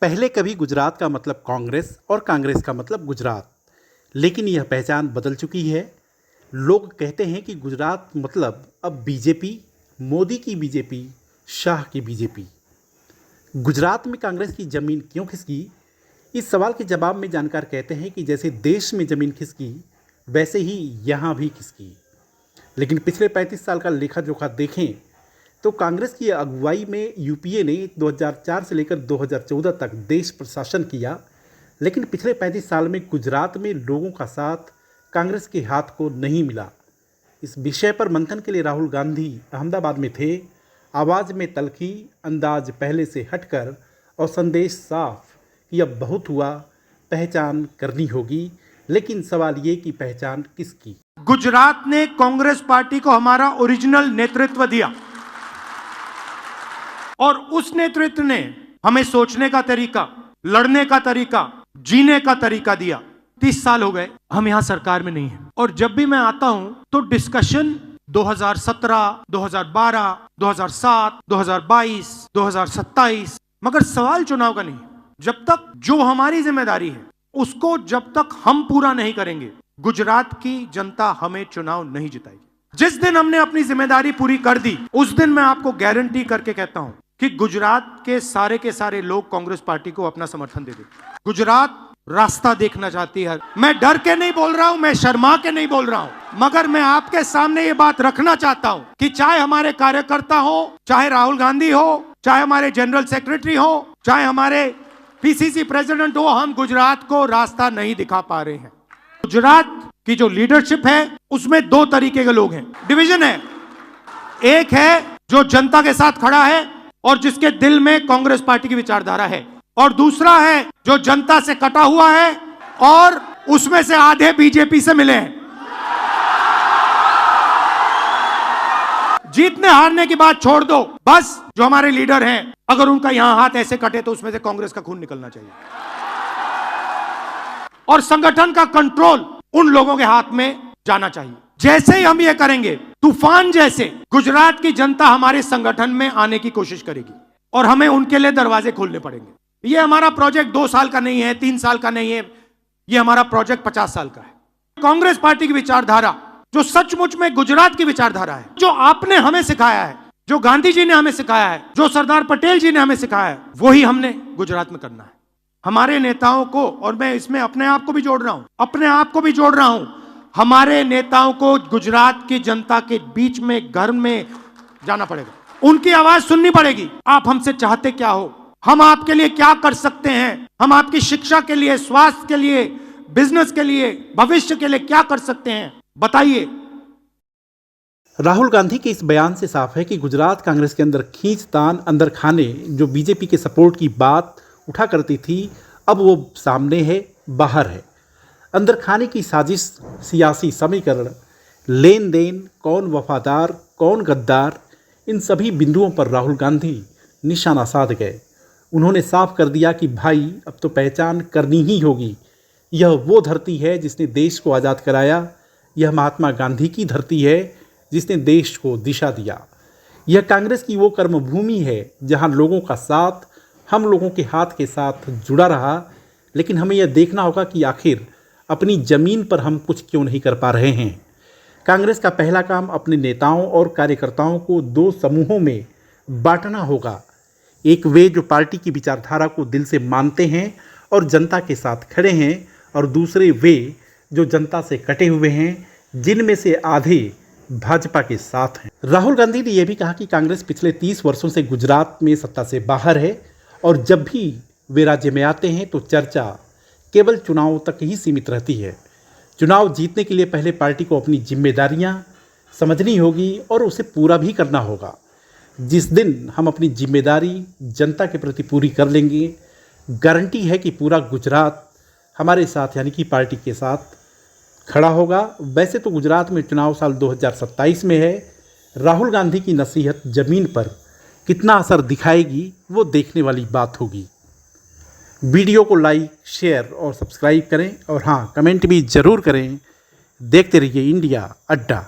पहले कभी गुजरात का मतलब कांग्रेस और कांग्रेस का मतलब गुजरात, लेकिन यह पहचान बदल चुकी है। लोग कहते हैं कि गुजरात मतलब अब बीजेपी, मोदी की बीजेपी, शाह की बीजेपी। गुजरात में कांग्रेस की ज़मीन क्यों खिसकी? इस सवाल के जवाब में जानकार कहते हैं कि जैसे देश में ज़मीन खिसकी, वैसे ही यहाँ भी खिसकी। लेकिन पिछले 35 साल का लेखा जोखा देखें तो कांग्रेस की अगुवाई में यूपीए ने 2004 से लेकर 2014 तक देश पर शासन किया, लेकिन पिछले 35 साल में गुजरात में लोगों का साथ कांग्रेस के हाथ को नहीं मिला। इस विषय पर मंथन के लिए राहुल गांधी अहमदाबाद में थे। आवाज़ में तल्खी, अंदाज पहले से हटकर और संदेश साफ कि अब बहुत हुआ, पहचान करनी होगी। लेकिन सवाल ये कि पहचान किसकी? गुजरात ने कांग्रेस पार्टी को हमारा ओरिजिनल नेतृत्व दिया और उस नेतृत्व ने हमें सोचने का तरीका, लड़ने का तरीका, जीने का तरीका दिया। 30 साल हो गए हम यहां सरकार में नहीं हैं और जब भी मैं आता हूं तो डिस्कशन 2017, 2012, 2007, 2022, 2027, मगर सवाल चुनाव का नहीं। जब तक जो हमारी जिम्मेदारी है उसको जब तक हम पूरा नहीं करेंगे, गुजरात की जनता हमें चुनाव नहीं जिताएगी। जिस दिन हमने अपनी जिम्मेदारी पूरी कर दी, उस दिन मैं आपको गारंटी करके कहता हूं कि गुजरात के सारे लोग कांग्रेस पार्टी को अपना समर्थन दे देंगे। गुजरात रास्ता देखना चाहती है। मैं डर के नहीं बोल रहा हूं, मैं शर्मा के नहीं बोल रहा हूं, मगर मैं आपके सामने ये बात रखना चाहता हूं कि चाहे हमारे कार्यकर्ता हो, चाहे राहुल गांधी हो, चाहे हमारे जनरल सेक्रेटरी हो, चाहे हमारे पीसीसी प्रेसिडेंट हो, हम गुजरात को रास्ता नहीं दिखा पा रहे हैं। गुजरात की जो लीडरशिप है उसमें दो तरीके के लोग हैं, डिवीजन है। एक है जो जनता के साथ खड़ा है और जिसके दिल में कांग्रेस पार्टी की विचारधारा है, और दूसरा है जो जनता से कटा हुआ है और उसमें से आधे बीजेपी से मिले हैं। जीतने हारने की बात छोड़ दो, बस जो हमारे लीडर हैं अगर उनका यहां हाथ ऐसे कटे तो उसमें से कांग्रेस का खून निकलना चाहिए और संगठन का कंट्रोल उन लोगों के हाथ में जाना चाहिए। जैसे ही हम ये करेंगे, तूफान जैसे गुजरात की जनता हमारे संगठन में आने की कोशिश करेगी और हमें उनके लिए दरवाजे खोलने पड़ेंगे। ये हमारा प्रोजेक्ट 2 साल का नहीं है, 3 साल का नहीं है, ये हमारा प्रोजेक्ट 50 साल का है। कांग्रेस पार्टी की विचारधारा जो सचमुच में गुजरात की विचारधारा है, जो आपने हमें सिखाया है, जो गांधी जी ने हमें सिखाया है, जो सरदार पटेल जी ने हमें सिखाया है, वही हमने गुजरात में करना है। हमारे नेताओं को, और मैं इसमें अपने आप को भी जोड़ रहा हूं, हमारे नेताओं को गुजरात की जनता के बीच में, घर में जाना पड़ेगा, उनकी आवाज सुननी पड़ेगी। आप हमसे चाहते क्या हो, हम आपके लिए क्या कर सकते हैं, हम आपकी शिक्षा के लिए, स्वास्थ्य के लिए, बिजनेस के लिए, भविष्य के लिए क्या कर सकते हैं, बताइए। राहुल गांधी के इस बयान से साफ है कि गुजरात कांग्रेस के अंदर खींचतान, अंदर खाने, जो बीजेपी के सपोर्ट की बात उठा करती थी, अब वो सामने है, बाहर है। अंदर खाने की साजिश, सियासी समीकरण, लेन देन, कौन वफादार, कौन गद्दार, इन सभी बिंदुओं पर राहुल गांधी निशाना साध गए। उन्होंने साफ कर दिया कि भाई अब तो पहचान करनी ही होगी। यह वो धरती है जिसने देश को आज़ाद कराया, यह महात्मा गांधी की धरती है जिसने देश को दिशा दिया। यह कांग्रेस की वो कर्मभूमि है जहां लोगों का साथ हम लोगों के हाथ के साथ जुड़ा रहा। लेकिन हमें यह देखना होगा कि आखिर अपनी ज़मीन पर हम कुछ क्यों नहीं कर पा रहे हैं। कांग्रेस का पहला काम अपने नेताओं और कार्यकर्ताओं को 2 समूहों में बांटना होगा। एक वे जो पार्टी की विचारधारा को दिल से मानते हैं और जनता के साथ खड़े हैं, और दूसरे वे जो जनता से कटे हुए हैं, जिनमें से आधे भाजपा के साथ हैं। राहुल गांधी ने यह भी कहा कि कांग्रेस पिछले 30 वर्षों से गुजरात में सत्ता से बाहर है और जब भी वे राज्य में आते हैं तो चर्चा केवल चुनाव तक ही सीमित रहती है। चुनाव जीतने के लिए पहले पार्टी को अपनी जिम्मेदारियां समझनी होगी और उसे पूरा भी करना होगा। जिस दिन हम अपनी जिम्मेदारी जनता के प्रति पूरी कर लेंगे, गारंटी है कि पूरा गुजरात हमारे साथ यानी कि पार्टी के साथ खड़ा होगा। वैसे तो गुजरात में चुनाव साल 2027 में है। राहुल गांधी की नसीहत ज़मीन पर कितना असर दिखाएगी वो देखने वाली बात होगी। वीडियो को लाइक, शेयर और सब्सक्राइब करें और हाँ, कमेंट भी ज़रूर करें। देखते रहिए इंडिया अड्डा।